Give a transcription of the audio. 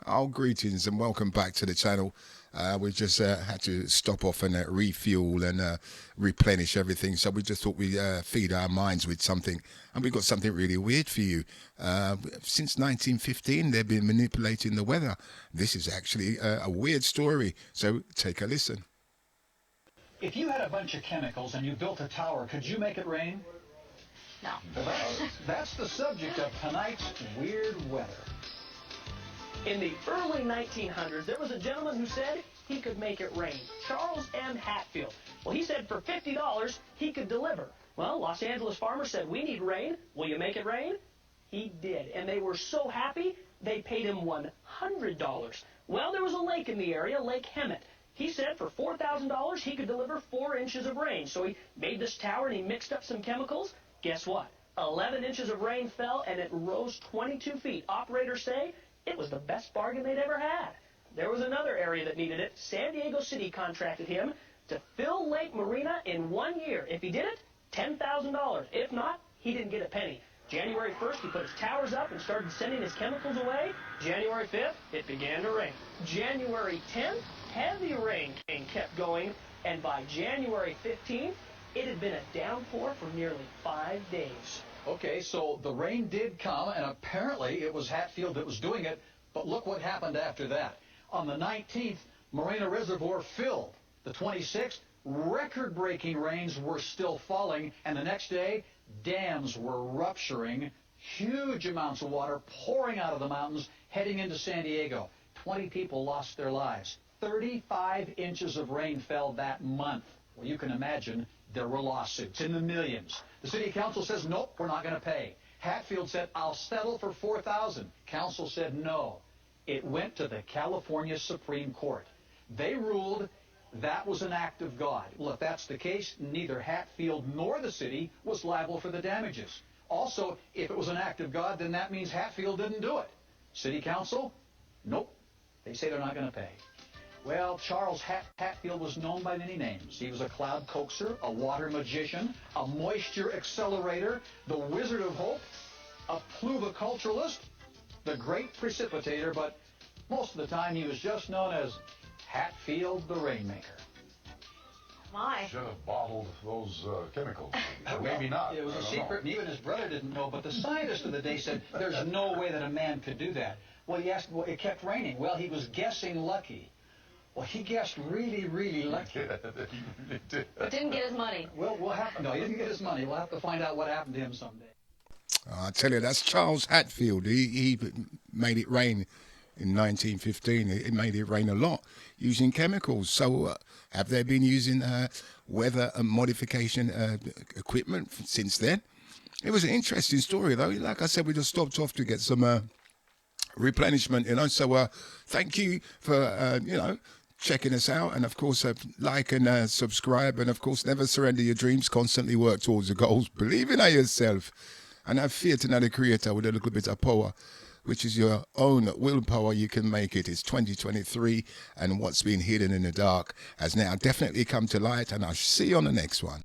Oh, greetings and welcome back to the channel. We just had to stop off and refuel and replenish everything. So we just thought we'd feed our minds with something. And we've got something really weird for you. Since 1915, they've been manipulating the weather. This is actually a weird story. So take a listen. If you had a bunch of chemicals and you built a tower, could you make it rain? No. Well, that's the subject of tonight's weird weather. In the early 1900s, there was a gentleman who said he could make it rain. Charles M. Hatfield. Well, he said for $50, he could deliver. Well, Los Angeles farmers said, we need rain. Will you make it rain? He did. And they were so happy, they paid him $100. Well, there was a lake in the area, Lake Hemet. He said for $4,000, he could deliver 4 inches of rain. So he made this tower and he mixed up some chemicals. Guess what? 11 inches of rain fell and it rose 22 feet. Operators say it was the best bargain they'd ever had. There was another area that needed it. San Diego City contracted him to fill Lake Marina in 1 year. If he did it, $10,000. If not, he didn't get a penny. January 1st, he put his towers up and started sending his chemicals away. January 5th, it began to rain. January 10th, heavy rain kept going. And by January 15th, it had been a downpour for nearly 5 days. Okay, so the rain did come, and apparently it was Hatfield that was doing it, but look what happened after that. On the 19th, Marina Reservoir filled. The 26th, record-breaking rains were still falling, and the next day, dams were rupturing, huge amounts of water pouring out of the mountains, heading into San Diego. 20 people lost their lives. 35 inches of rain fell that month. Well, you can imagine there were lawsuits in the millions. The city council says, nope, we're not going to pay. Hatfield said, I'll settle for $4,000. Council said no. It went to the California Supreme Court. They ruled that was an act of God. Well, if that's the case, neither Hatfield nor the city was liable for the damages. Also, if it was an act of God, then that means Hatfield didn't do it. City council? Nope. They say they're not going to pay. Well, Charles Hatfield was known by many names. He was a cloud coaxer, a water magician, a moisture accelerator, the wizard of hope, a pluviculturalist, the great precipitator, but most of the time he was just known as Hatfield the Rainmaker. My. Should have bottled those chemicals. Maybe not. It was a secret, and even his brother didn't know, but the scientists of the day said there's no way that a man could do that. Well, he asked, well, it kept raining. Well, he was guessing lucky. Well, he guessed really, really lucky. But didn't get his money. Well, no, he didn't get his money. We'll have to find out what happened to him someday. I tell you, that's Charles Hatfield. He made it rain in 1915. It made it rain a lot using chemicals. So have they been using weather and modification equipment since then? It was an interesting story, though. Like I said, we just stopped off to get some replenishment, So thank you for, checking us out. And, of course, like and subscribe. And, of course, never surrender your dreams. Constantly work towards your goals. Believe in yourself. And have faith in the Creator with a little bit of power, which is your own willpower. You can make it. It's 2023, and what's been hidden in the dark has now definitely come to light, and I'll see you on the next one.